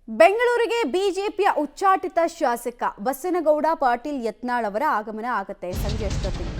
ಬೆಂಗಳೂರಿಗೆ ಬಿಜೆಪಿಯ ಉಚ್ಚಾಟಿತ ಶಾಸಕ ಬಸನಗೌಡ ಪಾಟೀಲ್ ಯತ್ನಾಳ್ ಅವರ ಆಗಮನ ಆಗುತ್ತೆ ಸಂಜೆ ಅಷ್ಟೊತ್ತಿಗೆ.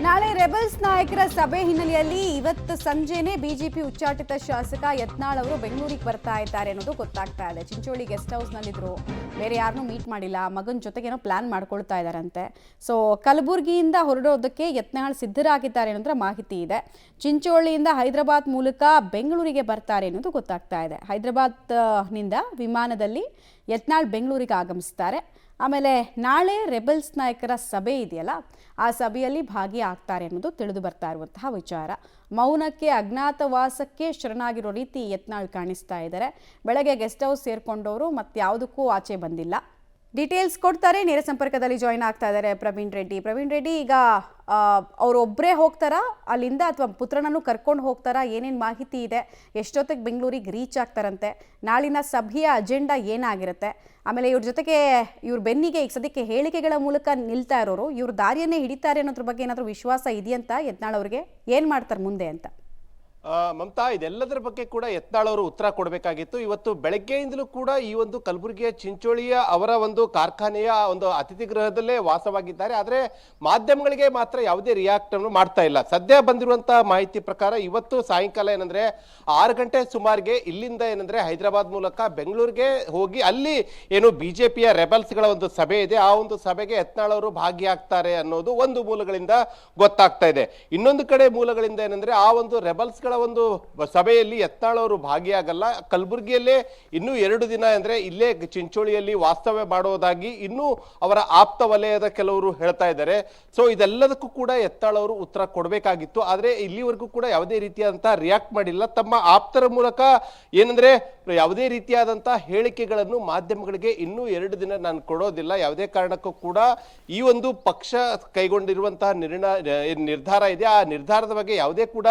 ನಾಳೆ ರೆಬಲ್ಸ್ ನಾಯಕರ ಸಭೆ ಹಿನ್ನೆಲೆಯಲ್ಲಿ ಇವತ್ತು ಸಂಜೆನೆ ಬಿಜೆಪಿ ಉಚ್ಚಾಟಿತ ಶಾಸಕ ಯತ್ನಾಳ್ ಅವರು ಬೆಂಗಳೂರಿಗೆ ಬರ್ತಾ ಇದ್ದಾರೆ ಅನ್ನೋದು ಗೊತ್ತಾಗ್ತಾ ಇದೆ. ಚಿಂಚೋಳಿ ಗೆಸ್ಟ್ ಹೌಸ್ ನಲ್ಲಿದ್ರು, ಬೇರೆ ಯಾರನ್ನೂ ಮೀಟ್ ಮಾಡಿಲ್ಲ, ಮಗನ ಜೊತೆಗೇನೋ ಪ್ಲಾನ್ ಮಾಡ್ಕೊಳ್ತಾ ಇದ್ದಾರಂತೆ. ಸೊ ಕಲಬುರಗಿಯಿಂದ ಹೊರಡೋದಕ್ಕೆ ಯತ್ನಾಳ್ ಸಿದ್ಧರಾಗಿದ್ದಾರೆ ಅನ್ನೋದ್ರ ಮಾಹಿತಿ ಇದೆ. ಚಿಂಚೋಳಿಯಿಂದ ಹೈದರಾಬಾದ್ ಮೂಲಕ ಬೆಂಗಳೂರಿಗೆ ಬರ್ತಾರೆ ಅನ್ನೋದು ಗೊತ್ತಾಗ್ತಾ ಇದೆ. ಹೈದರಾಬಾದ್ನಿಂದ ವಿಮಾನದಲ್ಲಿ ಯತ್ನಾಳ್ ಬೆಂಗಳೂರಿಗೆ ಆಗಮಿಸ್ತಾರೆ. ಆಮೇಲೆ ನಾಳೆ ರೆಬಲ್ಸ್ ನಾಯಕರ ಸಭೆ ಇದೆಯಲ್ಲ, ಆ ಸಭೆಯಲ್ಲಿ ಭಾಗಿಯಾಗ್ತಾರೆ ಅನ್ನೋದು ತಿಳಿದು ಬರ್ತಾ ಇರುವಂತಹ ವಿಚಾರ. ಮೌನಕ್ಕೆ ಅಜ್ಞಾತವಾಸಕ್ಕೆ ಶರಣಾಗಿರೋ ರೀತಿ ಯತ್ನಾಳ್ ಕಾಣಿಸ್ತಾ ಇದ್ದಾರೆ. ಬೆಳಗ್ಗೆ ಗೆಸ್ಟ್ ಹೌಸ್ ಸೇರ್ಕೊಂಡವರು ಮತ್ಯಾವುದಕ್ಕೂ ಆಚೆ ಬಂದಿಲ್ಲ. ಡೀಟೇಲ್ಸ್ ಕೊಡ್ತಾರೆ. ನೇರ ಸಂಪರ್ಕದಲ್ಲಿ ಜಾಯಿನ್ ಆಗ್ತಾ ಇದ್ದಾರೆ ಪ್ರವೀಣ್ ರೆಡ್ಡಿ. ಈಗ ಅವರೊಬ್ಬರೇ ಹೋಗ್ತಾರಾ ಅಲ್ಲಿಂದ, ಅಥವಾ ಪುತ್ರನನ್ನು ಕರ್ಕೊಂಡು ಹೋಗ್ತಾರಾ? ಏನೇನು ಮಾಹಿತಿ ಇದೆ? ಎಷ್ಟೊತ್ತಿಗೆ ಬೆಂಗಳೂರಿಗೆ ರೀಚ್ ಆಗ್ತಾರಂತೆ? ನಾಳಿನ ಸಭೆಯ ಅಜೆಂಡಾ ಏನಾಗಿರುತ್ತೆ? ಆಮೇಲೆ ಇವ್ರ ಜೊತೆಗೆ ಇವ್ರ ಬೆನ್ನಿಗೆ ಈಗ ಸದ್ಯಕ್ಕೆ ಹೇಳಿಕೆಗಳ ಮೂಲಕ ನಿಲ್ತಾ ಇರೋರು ಇವ್ರ ದಾರಿಯನ್ನೇ ಹಿಡಿತಾರೆ ಅನ್ನೋದ್ರ ಬಗ್ಗೆ ಏನಾದರೂ ವಿಶ್ವಾಸ ಇದೆಯಂತ ಯತ್ನಾಳ್ ಅವ್ರಿಗೆ? ಏನು ಮಾಡ್ತಾರೆ ಮುಂದೆ ಅಂತ? ಮಮತಾ, ಇದೆಲ್ಲದರ ಬಗ್ಗೆ ಕೂಡ ಯತ್ನಾಳ್ ಅವರು ಉತ್ತರ ಕೊಡಬೇಕಾಗಿತ್ತು. ಇವತ್ತು ಬೆಳಗ್ಗೆಯಿಂದಲೂ ಕೂಡ ಈ ಒಂದು ಕಲಬುರಗಿಯ ಚಿಂಚೋಳಿಯ ಅವರ ಒಂದು ಕಾರ್ಖಾನೆಯ ಒಂದು ಅತಿಥಿ ಗೃಹದಲ್ಲೇ ವಾಸವಾಗಿದ್ದಾರೆ. ಆದರೆ ಮಾಧ್ಯಮಗಳಿಗೆ ಮಾತ್ರ ಯಾವುದೇ ರಿಯಾಕ್ಟ್ ಅನ್ನು ಮಾಡ್ತಾ ಇಲ್ಲ. ಸದ್ಯ ಬಂದಿರುವಂತಹ ಮಾಹಿತಿ ಪ್ರಕಾರ ಇವತ್ತು ಸಾಯಂಕಾಲ ಏನಂದ್ರೆ 6 ಗಂಟೆ ಸುಮಾರಿಗೆ ಇಲ್ಲಿಂದ ಏನಂದ್ರೆ ಹೈದರಾಬಾದ್ ಮೂಲಕ ಬೆಂಗಳೂರಿಗೆ ಹೋಗಿ ಅಲ್ಲಿ ಏನು ಬಿಜೆಪಿಯ ರೆಬಲ್ಸ್ಗಳ ಒಂದು ಸಭೆ ಇದೆ, ಆ ಒಂದು ಸಭೆಗೆ ಯತ್ನಾಳ್ ಅವರು ಭಾಗಿಯಾಗ್ತಾರೆ ಅನ್ನೋದು ಒಂದು ಮೂಲಗಳಿಂದ ಗೊತ್ತಾಗ್ತಾ ಇದೆ. ಇನ್ನೊಂದು ಕಡೆ ಮೂಲಗಳಿಂದ ಏನಂದ್ರೆ ಆ ಒಂದು ರೆಬಲ್ಸ್ಗಳ ಒಂದು ಸಭೆಯಲ್ಲಿ ಯತ್ನಾಳ್ ಅವರು ಭಾಗಿಯಾಗಲ್ಲ, ಕಲಬುರಗಿಯಲ್ಲೇ ಇನ್ನೂ 2 ದಿನ ಅಂದ್ರೆ ಇಲ್ಲೇ ಚಿಂಚೋಳಿಯಲ್ಲಿ ವಾಸ್ತವ್ಯ ಮಾಡುವುದಾಗಿ ಇನ್ನೂ ಅವರ ಆಪ್ತ ವಲಯದ ಕೆಲವರು ಹೇಳ್ತಾ ಇದ್ದಾರೆ. ಸೊ ಇದೆಲ್ಲದಕ್ಕೂ ಕೂಡ ಯತ್ನಾಳ್ ಅವರು ಉತ್ತರ ಕೊಡಬೇಕಾಗಿತ್ತು. ಆದ್ರೆ ಇಲ್ಲಿವರೆಗೂ ಕೂಡ ಯಾವುದೇ ರೀತಿಯಾದಂತಹ ರಿಯಾಕ್ಟ್ ಮಾಡಿಲ್ಲ. ತಮ್ಮ ಆಪ್ತರ ಮೂಲಕ ಏನಂದ್ರೆ ಯಾವುದೇ ರೀತಿಯಾದಂತಹ ಹೇಳಿಕೆಗಳನ್ನು ಮಾಧ್ಯಮಗಳಿಗೆ ಇನ್ನೂ 2 ದಿನ ನಾನು ಕೊಡೋದಿಲ್ಲ, ಯಾವುದೇ ಕಾರಣಕ್ಕೂ ಕೂಡ ಈ ಒಂದು ಪಕ್ಷ ಕೈಗೊಂಡಿರುವಂತಹ ನಿರ್ಧಾರ ಇದೆ, ಆ ನಿರ್ಧಾರದ ಬಗ್ಗೆ ಯಾವುದೇ ಕೂಡ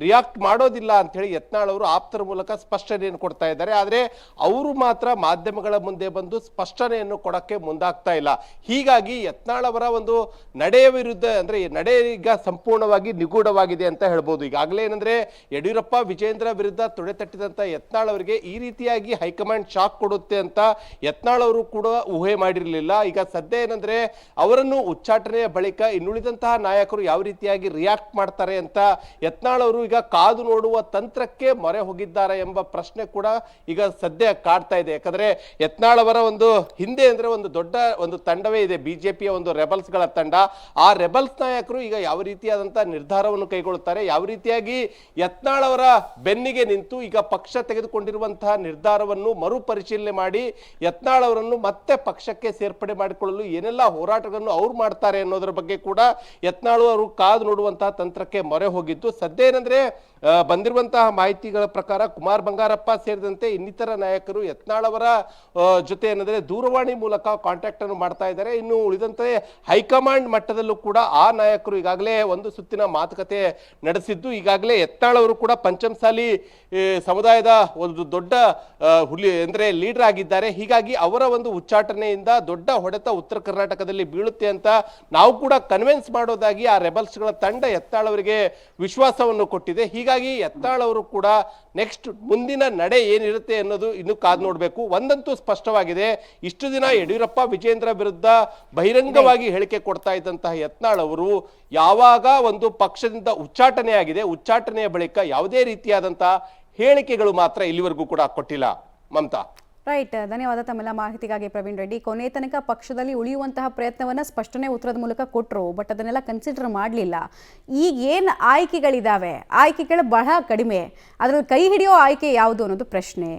ರಿಯಾಕ್ಟ್ ಮಾಡೋದಿಲ್ಲ ಅಂತ ಹೇಳಿ ಯತ್ನಾಳ್ ಅವರು ಆಪ್ತರ ಮೂಲಕ ಸ್ಪಷ್ಟನೆಯನ್ನು ಕೊಡ್ತಾ ಇದ್ದಾರೆ. ಆದ್ರೆ ಅವರು ಮಾತ್ರ ಮಾಧ್ಯಮಗಳ ಮುಂದೆ ಬಂದು ಸ್ಪಷ್ಟನೆಯನ್ನು ಕೊಡಕ್ಕೆ ಮುಂದಾಗ್ತಾ ಇಲ್ಲ. ಹೀಗಾಗಿ ಯತ್ನಾಳ್ ಅವರ ಒಂದು ನಡೆಯ ವಿರುದ್ಧ ಅಂದ್ರೆ ನಡೆ ಈಗ ಸಂಪೂರ್ಣವಾಗಿ ನಿಗೂಢವಾಗಿದೆ ಅಂತ ಹೇಳ್ಬೋದು. ಈಗಾಗಲೇ ಏನಂದ್ರೆ ಯಡಿಯೂರಪ್ಪ ವಿಜೇಂದ್ರ ವಿರುದ್ಧ ತೊಡೆತಟ್ಟಿದಂತ ಯತ್ನಾಳ್ ಅವರಿಗೆ ಈ ರೀತಿಯಾಗಿ ಹೈಕಮಾಂಡ್ ಶಾಕ್ ಕೊಡುತ್ತೆ ಅಂತ ಯತ್ನಾಳ್ ಅವರು ಕೂಡ ಊಹೆ ಮಾಡಿರಲಿಲ್ಲ. ಈಗ ಸದ್ಯ ಏನಂದ್ರೆ ಅವರನ್ನು ಉಚ್ಚಾಟನೆಯ ಬಳಿಕ ಇನ್ನುಳಿದಂತಹ ನಾಯಕರು ಯಾವ ರೀತಿಯಾಗಿ ರಿಯಾಕ್ಟ್ ಮಾಡ್ತಾರೆ ಅಂತ ಯತ್ನಾಳ್ ಅವರು ಈಗ ಕಾದು ನೋಡುವ ತಂತ್ರಕ್ಕೆ ಮೊರೆ ಹೋಗಿದ್ದಾರೆ ಎಂಬ ಪ್ರಶ್ನೆ ಕೂಡ ಈಗ ಸದ್ಯ ಕಾಡ್ತಾ ಇದೆ. ಯಾಕಂದ್ರೆ ಯತ್ನಾಳ್ ಅವರ ಒಂದು ಹಿಂದೆ ಅಂದ್ರೆ ಒಂದು ದೊಡ್ಡ ಒಂದು ತಂಡವೇ ಇದೆ, ಬಿಜೆಪಿಯ ಒಂದು ರೆಬಲ್ಸ್ ಗಳ ತಂಡ. ಆ ರೆಬಲ್ಸ್ ನಾಯಕರು ಈಗ ಯಾವ ರೀತಿಯಾದಂತಹ ನಿರ್ಧಾರವನ್ನು ಕೈಗೊಳ್ಳುತ್ತಾರೆ, ಯಾವ ರೀತಿಯಾಗಿ ಯತ್ನಾಳ್ ಅವರ ಬೆನ್ನಿಗೆ ನಿಂತು ಈಗ ಪಕ್ಷ ತೆಗೆದುಕೊಂಡಿರುವಂತಹ ನಿರ್ಧಾರವನ್ನು ಮರುಪರಿಶೀಲನೆ ಮಾಡಿ ಯತ್ನಾಳ್ ಅವರನ್ನು ಮತ್ತೆ ಪಕ್ಷಕ್ಕೆ ಸೇರ್ಪಡೆ ಮಾಡಿಕೊಳ್ಳಲು ಏನೆಲ್ಲ ಹೋರಾಟಗಳನ್ನು ಅವ್ರು ಮಾಡ್ತಾರೆ ಅನ್ನೋದ್ರ ಬಗ್ಗೆ ಕೂಡ ಯತ್ನಾಳ್ ಅವರು ಕಾದು ನೋಡುವಂತಹ ತಂತ್ರಕ್ಕೆ ಮೊರೆ ಹೋಗಿದ್ದು. ಸದ್ಯ ಏನಂದ್ರೆ ಬಂದಿರುವಂತಹ ಮಾಹಿತಿಗಳ ಪ್ರಕಾರ ಕುಮಾರ್ ಬಂಗಾರಪ್ಪ ಸೇರಿದಂತೆ ಇನ್ನಿತರ ನಾಯಕರು ಯತ್ನಾಳ್ ಅವರ ಜೊತೆ ಏನಂದ್ರೆ ದೂರವಾಣಿ ಮೂಲಕ ಕಾಂಟ್ಯಾಕ್ಟ್ ಅನ್ನು ಮಾಡ್ತಾ ಇದ್ದಾರೆ. ಇನ್ನು ಉಳಿದಂತೆ ಹೈಕಮಾಂಡ್ ಮಟ್ಟದಲ್ಲೂ ಕೂಡ ಆ ನಾಯಕರು ಈಗಾಗಲೇ ಒಂದು ಸುತ್ತಿನ ಮಾತುಕತೆ ನಡೆಸಿದ್ದು. ಈಗಾಗಲೇ ಯತ್ನಾಳ್ ಅವರು ಕೂಡ ಪಂಚಮಸಾಲಿ ಸಮುದಾಯದ ಒಂದು ದೊಡ್ಡ ಹುಲಿ ಅಂದ್ರೆ ಲೀಡರ್ ಆಗಿದ್ದಾರೆ. ಹೀಗಾಗಿ ಅವರ ಒಂದು ಉಚ್ಚಾಟನೆಯಿಂದ ದೊಡ್ಡ ಹೊಡೆತ ಉತ್ತರ ಕರ್ನಾಟಕದಲ್ಲಿ ಬೀಳುತ್ತೆ ಅಂತ ನಾವು ಕೂಡ ಕನ್ವಿನ್ಸ್ ಮಾಡೋದಾಗಿ ಆ ರೆಬಲ್ಸ್ಗಳ ತಂಡ ಯತ್ನಾಳ್ ಅವರಿಗೆ ವಿಶ್ವಾಸವನ್ನು ಕೊಟ್ಟಿದೆ. ಹೀಗಾಗಿ ಯತ್ನಾಳ್ ಅವರು ಕೂಡ ನೆಕ್ಸ್ಟ್ ಮುಂದಿನ ನಡೆ ಏನಿರುತ್ತೆ ಅನ್ನೋದು ಇನ್ನು ಕಾದು ನೋಡಬೇಕು. ಒಂದಂತೂ ಸ್ಪಷ್ಟವಾಗಿದೆ, ಇಷ್ಟು ದಿನ ಯಡಿಯೂರಪ್ಪ ವಿಜೇಂದ್ರ ವಿರುದ್ಧ ಬಹಿರಂಗವಾಗಿ ಹೇಳಿಕೆ ಕೊಡ್ತಾ ಇದ್ದಂತಹ ಯತ್ನಾಳ್ ಅವರು ಯಾವಾಗ ಒಂದು ಪಕ್ಷದಿಂದ ಉಚ್ಚಾಟನೆ ಆಗಿದೆ, ಉಚ್ಚಾಟನೆಯ ಬಳಿಕ ಯಾವುದೇ ರೀತಿಯಾದಂತಹ ಹೇಳಿಕೆಗಳು ಮಾತ್ರ ಇಲ್ಲಿವರೆಗೂ ಕೂಡ ಕೊಟ್ಟಿಲ್ಲ. ಮಮತಾ, ರೈಟ್, ಧನ್ಯವಾದ ತಮ್ಮೆಲ್ಲ ಮಾಹಿತಿಗಾಗಿ ಪ್ರವೀಣ್ ರೆಡ್ಡಿ. ಕೊನೆ ತನಕ ಪಕ್ಷದಲ್ಲಿ ಉಳಿಯುವಂತಹ ಪ್ರಯತ್ನವನ್ನ ಸ್ಪಷ್ಟನೆ ಉತ್ತರದ ಮೂಲಕ ಕೊಟ್ಟರು, ಬಟ್ ಅದನ್ನೆಲ್ಲ ಕನ್ಸಿಡರ್ ಮಾಡಲಿಲ್ಲ. ಈಗ ಏನು ಆಯ್ಕೆಗಳಿದಾವೆ, ಆಯ್ಕೆಗಳು ಬಹಳ ಕಡಿಮೆ, ಅದ್ರಲ್ಲಿ ಕೈ ಹಿಡಿಯೋ ಆಯ್ಕೆ ಯಾವುದು ಅನ್ನೋದು ಪ್ರಶ್ನೆ.